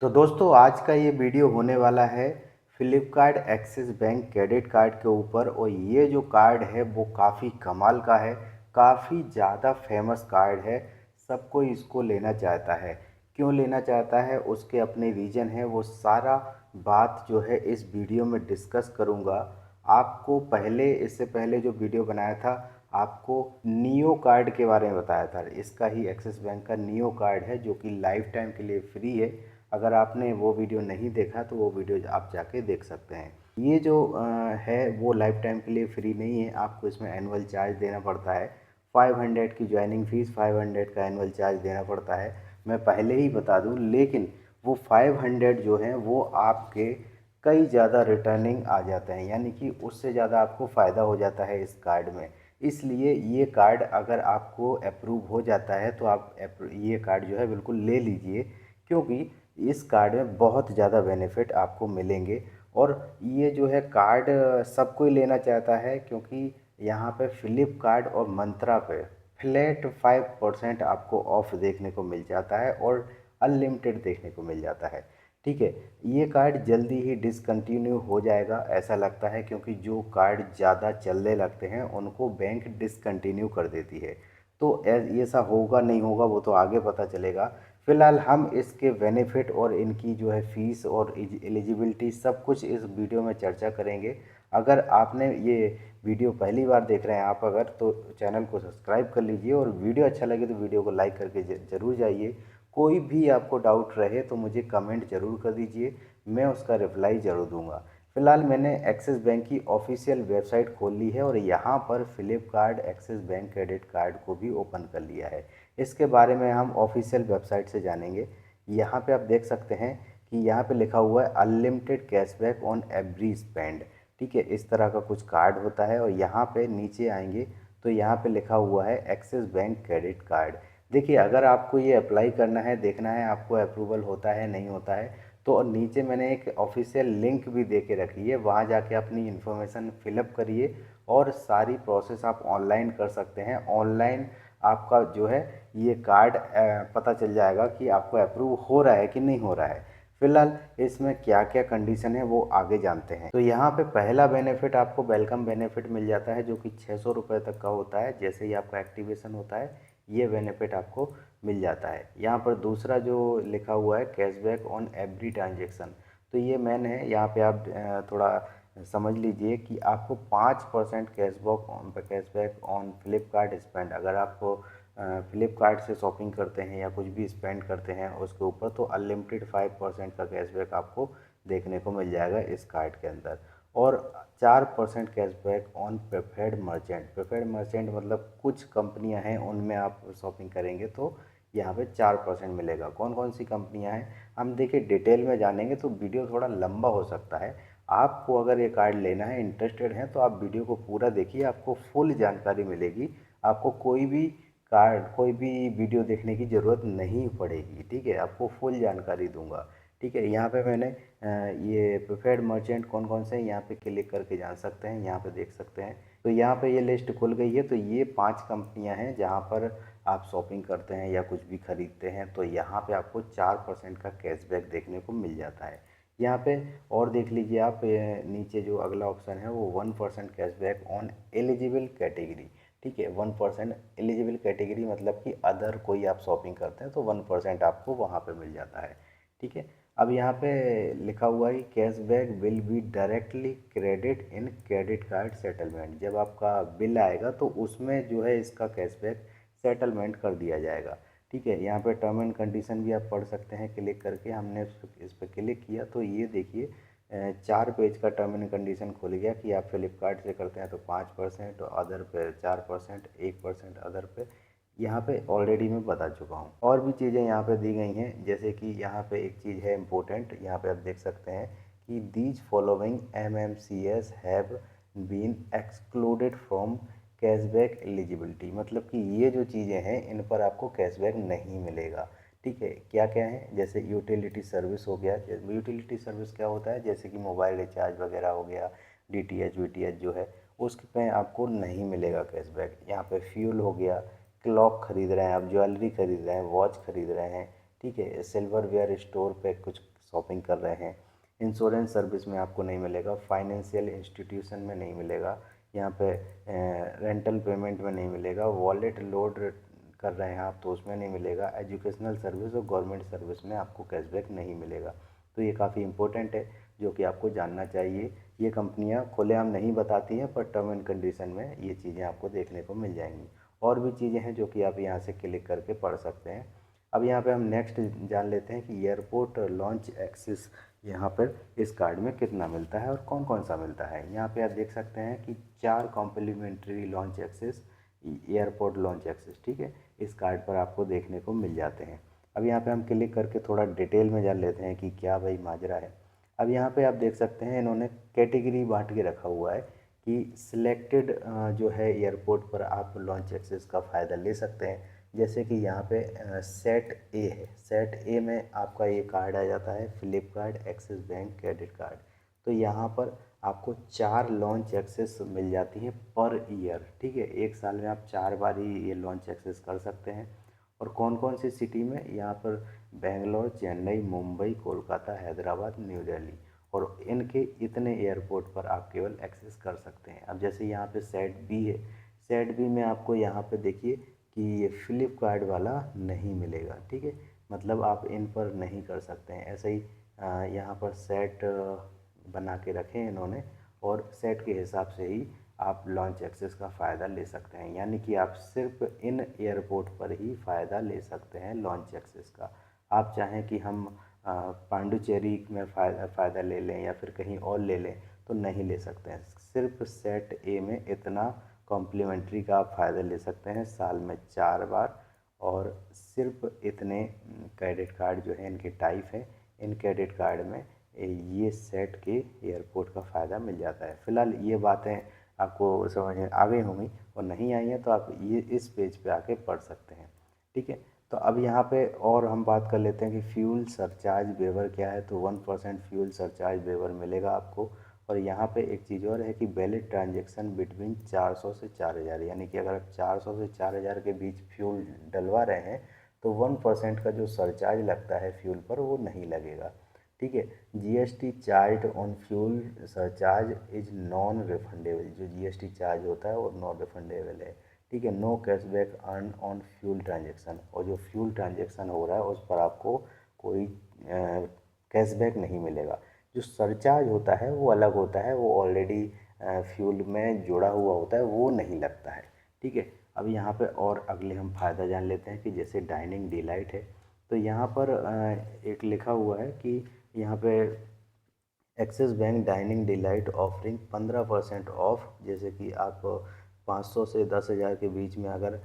तो दोस्तों आज का ये वीडियो होने वाला है Flipkart Axis bank credit card के ऊपर। और ये जो कार्ड है वो काफ़ी कमाल का है, काफ़ी ज़्यादा फेमस कार्ड है। सब कोई इसको लेना चाहता है। क्यों लेना चाहता है उसके अपने रीज़न है, वो सारा बात जो है इस वीडियो में डिस्कस करूँगा। आपको पहले, इससे पहले जो वीडियो बनाया था, आपको नियो कार्ड के बारे में बताया था। इसका ही एक्सिस बैंक का नियो कार्ड है जो कि लाइफ टाइम के लिए फ्री है। अगर आपने वो वीडियो नहीं देखा तो वो वीडियो आप जाके देख सकते हैं। ये जो है वो लाइफ टाइम के लिए फ्री नहीं है, आपको इसमें एनुअल चार्ज देना पड़ता है। 500 की ज्वाइनिंग फ़ीस, 500 का एनुअल चार्ज देना पड़ता है। मैं पहले ही बता दूं, लेकिन वो 500 जो है वो आपके कई ज़्यादा रिटर्निंग आ जाते हैं, यानी कि उससे ज़्यादा आपको फ़ायदा हो जाता है इस कार्ड में। इसलिए ये कार्ड अगर आपको अप्रूव हो जाता है तो आप ये कार्ड जो है बिल्कुल ले लीजिए, क्योंकि इस कार्ड में बहुत ज़्यादा बेनिफिट आपको मिलेंगे। और ये जो है कार्ड सब कोई लेना चाहता है, क्योंकि यहाँ पे फ्लिपकार्ट और मंत्रा पे फ्लैट 5% आपको ऑफ देखने को मिल जाता है और अनलिमिटेड देखने को मिल जाता है। ठीक है, ये कार्ड जल्दी ही डिसकंटिन्यू हो जाएगा ऐसा लगता है, क्योंकि जो कार्ड ज़्यादा चलने लगते हैं उनको बैंक डिसकंटिन्यू कर देती है। तो ऐसा होगा नहीं होगा वो तो आगे पता चलेगा। फ़िलहाल हम इसके बेनिफिट और इनकी जो है फ़ीस और एलिजिबिलिटी सब कुछ इस वीडियो में चर्चा करेंगे। अगर आपने ये वीडियो पहली बार देख रहे हैं आप अगर, तो चैनल को सब्सक्राइब कर लीजिए और वीडियो अच्छा लगे तो वीडियो को लाइक करके ज़रूर जाइए। कोई भी आपको डाउट रहे तो मुझे कमेंट ज़रूर कर दीजिए, मैं उसका रिप्लाई ज़रूर दूंगा। फ़िलहाल मैंने एक्सिस बैंक की ऑफिशियल वेबसाइट खोल ली है और यहाँ पर Flipkart Axis bank credit card को भी ओपन कर लिया है। इसके बारे में हम ऑफिशियल वेबसाइट से जानेंगे। यहाँ पे आप देख सकते हैं कि यहाँ पे लिखा हुआ है unlimited cashback on every spend. ठीक है, इस तरह का कुछ कार्ड होता है। और यहाँ पे नीचे आएंगे तो यहाँ पे लिखा हुआ है एक्सिस बैंक क्रेडिट कार्ड। देखिए, अगर आपको ये अप्लाई करना है, देखना है आपको अप्रूवल होता है नहीं होता है, तो और नीचे मैंने एक ऑफिशियल लिंक भी दे के रखी है, वहाँ जाके अपनी इन्फॉर्मेशन फिलअप करिए और सारी प्रोसेस आप ऑनलाइन कर सकते हैं। ऑनलाइन आपका जो है ये कार्ड पता चल जाएगा कि आपको अप्रूव हो रहा है कि नहीं हो रहा है। फिलहाल इसमें क्या क्या कंडीशन है वो आगे जानते हैं। तो यहाँ पे पहला बेनिफिट आपको वेलकम बेनिफिट मिल जाता है, जो कि 600 रुपये तक का होता है। जैसे ही आपका एक्टिवेशन होता है ये बेनिफिट आपको मिल जाता है। यहाँ पर दूसरा जो लिखा हुआ है कैशबैक ऑन एवरी ट्रांजेक्शन, तो ये मैन है। यहाँ पे आप थोड़ा समझ लीजिए कि आपको 5% कैशबैक ऑन फ्लिपकार्ट स्पेंड, अगर आपको फ्लिपकार्ट से शॉपिंग करते हैं या कुछ भी स्पेंड करते हैं उसके ऊपर, तो अनलिमिटेड 5% का कैशबैक आपको देखने को मिल जाएगा इस कार्ड के अंदर। और 4% cashback on preferred merchant. Preferred merchant मतलब कुछ कंपनियां हैं उनमें आप शॉपिंग करेंगे तो यहाँ पे 4% मिलेगा। कौन कौन सी कंपनियां हैं हम देखिए डिटेल में जानेंगे तो वीडियो थोड़ा लंबा हो सकता है। आपको अगर ये कार्ड लेना है, इंटरेस्टेड हैं, तो आप वीडियो को पूरा देखिए, आपको फुल जानकारी मिलेगी। आपको कोई भी वीडियो देखने की ज़रूरत नहीं पड़ेगी। ठीक है, आपको फुल जानकारी दूंगा। ठीक है, यहाँ पे मैंने ये प्रेफर्ड मर्चेंट कौन कौन से हैं यहाँ पे क्लिक करके जान सकते हैं, यहाँ पे देख सकते हैं। तो यहाँ पे ये लिस्ट खुल गई है। तो ये 5 कंपनियाँ हैं जहाँ पर आप शॉपिंग करते हैं या कुछ भी खरीदते हैं, तो यहाँ पे आपको 4% का कैशबैक देखने को मिल जाता है। यहाँ पे और देख लीजिए आप, नीचे जो अगला ऑप्शन है वो 1% कैशबैक ऑन एलिजिबल कैटेगरी। ठीक है, 1% एलिजिबल कैटेगरी मतलब कि अदर कोई आप शॉपिंग करते हैं तो 1% आपको वहाँ पे मिल जाता है। ठीक है, अब यहाँ पे लिखा हुआ है cashback will be directly credit in credit card settlement. जब आपका बिल आएगा तो उसमें जो है इसका कैशबैक सेटलमेंट कर दिया जाएगा। ठीक है, यहाँ पे टर्म एंड कंडीशन भी आप पढ़ सकते हैं क्लिक करके। हमने इस पर क्लिक किया तो ये देखिए 4 पेज का टर्म एंड कंडीशन खुल गया कि आप फ्लिपकार्ट से करते हैं तो 5%, अदर पे 4%, 1% अदर पे। यहाँ पे ऑलरेडी मैं बता चुका हूँ। और भी चीज़ें यहाँ पे दी गई हैं, जैसे कि यहाँ पे एक चीज़ है इम्पोर्टेंट, यहाँ पे आप देख सकते हैं कि these following MMCs have been excluded from cashback eligibility. मतलब कि ये जो चीज़ें हैं इन पर आपको कैशबैक नहीं मिलेगा। ठीक है, क्या क्या है, जैसे यूटिलिटी सर्विस हो गया। यूटिलिटी सर्विस क्या होता है, जैसे कि मोबाइल रिचार्ज वगैरह हो गया, DTH VTH जो है उस पे आपको नहीं मिलेगा कैशबैक। यहाँ पे फ्यूल हो गया, क्लॉक खरीद रहे हैं आप, ज्वेलरी खरीद रहे हैं, वॉच खरीद रहे हैं, ठीक है, सिल्वर वेयर स्टोर पे कुछ शॉपिंग कर रहे हैं। इंश्योरेंस सर्विस में आपको नहीं मिलेगा, फाइनेंशियल इंस्टीट्यूशन में नहीं मिलेगा, यहाँ पे रेंटल पेमेंट में नहीं मिलेगा, वॉलेट लोड कर रहे हैं आप तो उसमें नहीं मिलेगा, एजुकेशनल सर्विस और गवर्नमेंट सर्विस में आपको कैशबैक नहीं मिलेगा। तो ये काफ़ी इंपॉर्टेंट है जो कि आपको जानना चाहिए। ये कंपनियां खुलेआम नहीं बताती हैं, पर टर्म एंड कंडीशन में ये चीज़ें आपको देखने को मिल जाएंगी। और भी चीज़ें हैं जो कि आप यहाँ से क्लिक करके पढ़ सकते हैं। अब यहाँ पे हम नेक्स्ट जान लेते हैं कि एयरपोर्ट लॉन्च एक्सेस यहाँ पर इस कार्ड में कितना मिलता है और कौन कौन सा मिलता है। यहाँ पे आप देख सकते हैं कि 4 complimentary lounge access, airport lounge access, ठीक है, इस कार्ड पर आपको देखने को मिल जाते हैं। अब यहाँ पे हम क्लिक करके थोड़ा डिटेल में जान लेते हैं कि क्या भाई माजरा है। अब यहाँ पे आप देख सकते हैं इन्होंने कैटेगरी बांट के रखा हुआ है कि सिलेक्टेड जो है एयरपोर्ट पर आप लॉन्च एक्सेस का फ़ायदा ले सकते हैं। जैसे कि यहाँ पे सेट ए है, सेट ए में आपका ये कार्ड आ जाता है Flipkart Axis bank credit card. तो यहाँ पर आपको 4 लॉन्च एक्सेस मिल जाती है पर ईयर, ठीक है, एक साल में आप 4 बार ही ये लॉन्च एक्सेस कर सकते हैं। और कौन कौन सी सिटी में, यहाँ पर बेंगलोर, चेन्नई, मुंबई, कोलकाता, हैदराबाद, न्यू दिल्ली, और इनके इतने एयरपोर्ट पर आप केवल एक्सेस कर सकते हैं। अब जैसे यहाँ पे सेट बी है, सेट बी में आपको यहाँ पे देखिए कि ये फ्लिपकार्ट वाला नहीं मिलेगा, ठीक है, मतलब आप इन पर नहीं कर सकते हैं। ऐसे ही यहाँ पर सेट बना के रखे हैं इन्होंने, और सेट के हिसाब से ही आप लॉन्च एक्सेस का फ़ायदा ले सकते हैं। यानी कि आप सिर्फ इन एयरपोर्ट पर ही फ़ायदा ले सकते हैं लॉन्च एक्सेस का। आप चाहें कि हम पांडुचेरी में फ़ायदा ले लें या फिर कहीं और ले लें तो नहीं ले सकते हैं। सिर्फ सेट ए में इतना कॉम्प्लीमेंट्री का आप फ़ायदा ले सकते हैं साल में 4 बार, और सिर्फ इतने क्रेडिट कार्ड जो है इनके टाइप है, इन क्रेडिट कार्ड में ये सेट के एयरपोर्ट का फ़ायदा मिल जाता है। फ़िलहाल ये बातें आपको समझ में आ गई होंगी, और नहीं आई हैं तो आप ये इस पेज पे आके पढ़ सकते हैं, ठीक है। तो अब यहाँ पे और हम बात कर लेते हैं कि फ्यूल सरचार्ज वेवर क्या है। तो 1% फ्यूल सरचार्ज वेवर मिलेगा आपको। और यहाँ पे एक चीज़ और है कि वैलिड ट्रांजैक्शन बिटवीन 400 से 4000, यानी कि अगर आप 400 से 4000 के बीच फ्यूल डलवा रहे हैं तो 1% का जो सरचार्ज लगता है फ्यूल पर वो नहीं लगेगा, ठीक है। GST charge on fuel surcharge is non refundable, जो जीएसटी चार्ज होता है वो नॉन रिफंडेबल है, ठीक है। No cashback earn on fuel transaction, और जो फ्यूल ट्रांजैक्शन हो रहा है उस पर आपको कोई कैशबैक नहीं मिलेगा। जो सरचार्ज होता है वो अलग होता है, वो ऑलरेडी फ्यूल में जुड़ा हुआ होता है, वो नहीं लगता है, ठीक है। अब यहाँ पे और अगले हम फ़ायदा जान लेते हैं कि जैसे डाइनिंग डिलाइट है। तो यहाँ पर एक लिखा हुआ है कि यहाँ पे axis bank dining delight offering 15% of, जैसे कि आप 500 से 10,000 के बीच में अगर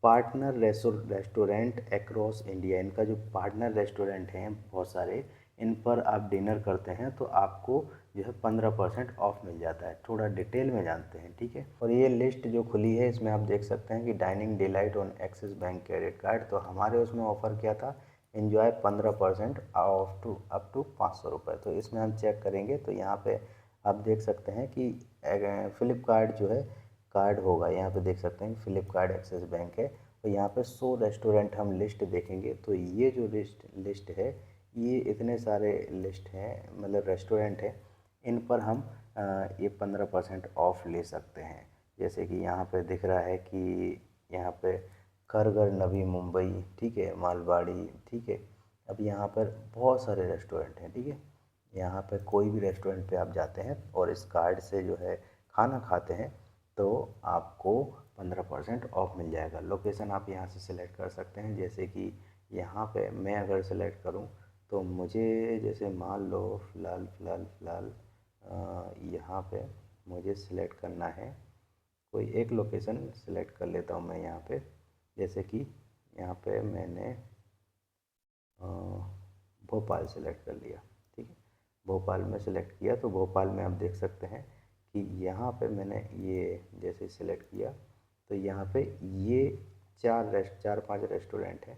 पार्टनर रेस्टोरेंट अक्रॉस इंडिया, इनका जो पार्टनर रेस्टोरेंट हैं बहुत सारे, इन पर आप डिनर करते हैं तो आपको जो है 15% ऑफ मिल जाता है। थोड़ा डिटेल में जानते हैं, ठीक है। और ये लिस्ट जो खुली है इसमें आप देख सकते हैं कि dining delight on Axis bank credit card, तो हमारे उसमें ऑफ़र क्या था, enjoy 15% off to up to 500 रुपये। तो इसमें हम चेक करेंगे तो यहाँ पे आप देख सकते हैं कि फ्लिपकार्ट जो है कार्ड होगा, यहाँ पे देख सकते हैं फ्लिपकार्ट एक्सिस बैंक है। तो यहाँ पे 100 रेस्टोरेंट हम लिस्ट देखेंगे तो ये जो लिस्ट है, ये इतने सारे लिस्ट हैं, मतलब रेस्टोरेंट है, इन पर हम ये 15% ऑफ ले सकते हैं। जैसे कि यहाँ पे दिख रहा है कि यहाँ पे खरगर नवी मुंबई, ठीक है, मालवाड़ी, ठीक है। अब यहाँ पर बहुत सारे रेस्टोरेंट हैं, ठीक है। यहाँ पर कोई भी रेस्टोरेंट पे आप जाते हैं और इस कार्ड से जो है खाना खाते हैं तो आपको 15% ऑफ मिल जाएगा। लोकेशन आप यहाँ से सिलेक्ट कर सकते हैं, जैसे कि यहाँ पे मैं अगर सिलेक्ट करूँ तो मुझे जैसे मान लो फ़िलहाल यहाँ पे मुझे सिलेक्ट करना है, कोई एक लोकेशन सिलेक्ट कर लेता हूँ मैं यहाँ पे। जैसे कि यहाँ पे मैंने भोपाल सेलेक्ट कर लिया, ठीक है। भोपाल में सेलेक्ट किया तो भोपाल में आप देख सकते हैं कि यहाँ पे मैंने ये जैसे सेलेक्ट किया तो यहाँ पे ये 4-5 रेस्टोरेंट हैं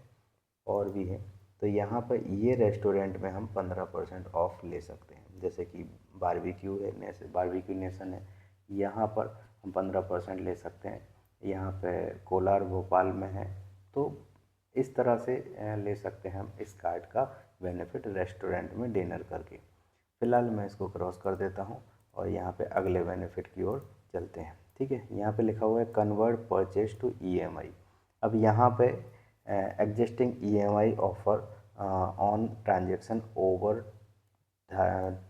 और भी हैं। तो यहाँ पर ये रेस्टोरेंट में हम 15% ऑफ ले सकते हैं। जैसे कि बारबेक्यू है, बारबेक्यू नेशन है, यहाँ पर हम 15% ले सकते हैं। यहाँ पे कोलार भोपाल में है, तो इस तरह से ले सकते हैं हम इस कार्ड का बेनिफिट रेस्टोरेंट में डिनर करके। फ़िलहाल मैं इसको क्रॉस कर देता हूँ और यहाँ पे अगले बेनिफिट की ओर चलते हैं। ठीक है, यहाँ पे लिखा हुआ है कन्वर्ट परचेज टू ईएमआई। अब यहाँ पे existing EMI offer on transaction over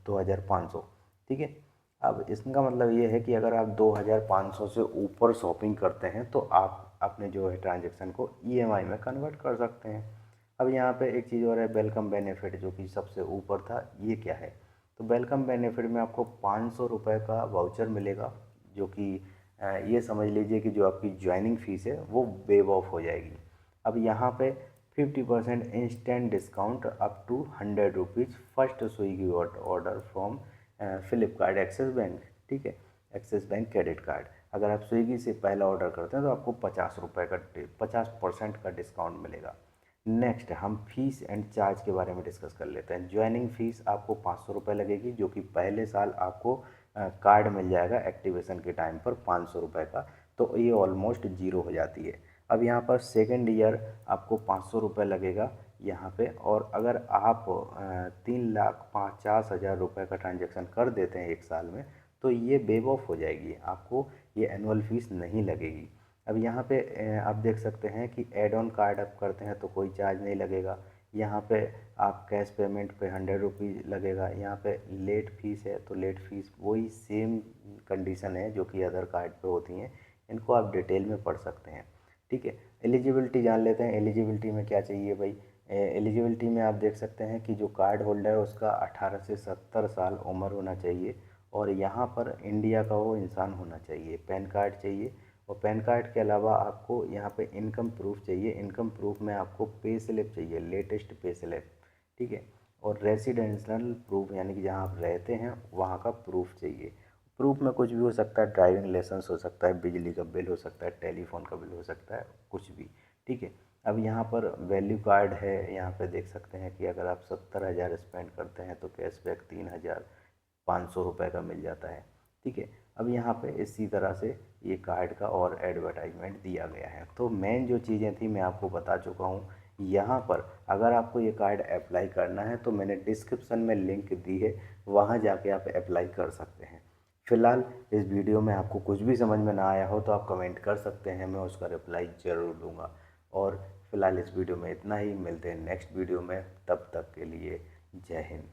2500। ठीक है, अब इसका मतलब ये है कि अगर आप 2500 से ऊपर शॉपिंग करते हैं तो आप अपने जो है ट्रांजेक्शन को ईएमआई में कन्वर्ट कर सकते हैं। अब यहाँ पे एक चीज़ और है, वेलकम बेनिफिट, जो कि सबसे ऊपर था। ये क्या है? तो वेलकम बेनिफिट में आपको 500 रुपये का वाउचर मिलेगा, जो कि ये समझ लीजिए कि जो आपकी ज्वाइनिंग फ़ीस है वो वेव ऑफ हो जाएगी। अब यहाँ पे 50% instant discount up to 100 rupees first Swiggy order from Flipkart Axis bank. ठीक है, एक्सिस बैंक क्रेडिट कार्ड। अगर आप स्विगी से पहला ऑर्डर करते हैं तो आपको 50 रुपये का 50% का डिस्काउंट मिलेगा। नेक्स्ट हम फीस एंड चार्ज के बारे में डिस्कस कर लेते हैं। ज्वाइनिंग फ़ीस आपको 500 रुपये लगेगी, जो कि पहले साल आपको कार्ड मिल जाएगा एक्टिवेशन के टाइम पर 500 रुपये का, तो ये ऑलमोस्ट जीरो हो जाती है। अब यहाँ पर सेकेंड ईयर आपको 500 रुपये लगेगा यहाँ पे, और अगर आप 3,50,000 रुपये का ट्रांजेक्शन कर देते हैं एक साल में तो ये वेव ऑफ हो जाएगी, आपको ये एनुअल फीस नहीं लगेगी। अब यहाँ पे आप देख सकते हैं कि एड ऑन कार्ड आप करते हैं तो कोई चार्ज नहीं लगेगा। यहाँ पे आप कैश पेमेंट पे 100 रुपीज़ लगेगा। यहाँ पे लेट फीस है तो लेट फीस वही सेम कंडीशन है जो कि अदर कार्ड पे होती हैं, इनको आप डिटेल में पढ़ सकते हैं। ठीक है, एलिजिबिलिटी जान लेते हैं। एलिजिबिलिटी में क्या चाहिए भाई? एलिजिबिलिटी में आप देख सकते हैं कि जो कार्ड होल्डर है उसका 18 से 70 साल उम्र होना चाहिए, और यहाँ पर इंडिया का वो इंसान होना चाहिए। पैन कार्ड चाहिए, और पैन कार्ड के अलावा आपको यहाँ पे इनकम प्रूफ चाहिए। इनकम प्रूफ में आपको पे स्लिप चाहिए, लेटेस्ट पे स्लिप। ठीक है, और रेसिडेंशियल प्रूफ यानी कि जहाँ आप रहते हैं वहाँ का प्रूफ चाहिए। प्रूफ में कुछ भी हो सकता है, ड्राइविंग लाइसेंस हो सकता है, बिजली का बिल हो सकता है, टेलीफोन का बिल हो सकता है, कुछ भी। ठीक है, अब यहाँ पर वैल्यू कार्ड है। यहाँ पे देख सकते हैं कि अगर आप 70,000 स्पेंड करते हैं तो कैशबैक 3,500 रुपये का मिल जाता है। ठीक है, अब यहाँ पे इसी तरह से ये कार्ड का और एडवर्टाइजमेंट दिया गया है। तो मेन जो चीज़ें थी मैं आपको बता चुका हूँ। यहाँ पर अगर आपको ये कार्ड अप्लाई करना है तो मैंने डिस्क्रिप्शन में लिंक दी है, वहाँ जाके आप अप्लाई कर सकते हैं। फ़िलहाल इस वीडियो में आपको कुछ भी समझ में ना आया हो तो आप कमेंट कर सकते हैं, मैं उसका रिप्लाई ज़रूर दूँगा। और फ़िलहाल इस वीडियो में इतना ही, मिलते हैं नेक्स्ट वीडियो में, तब तक के लिए जय हिंद।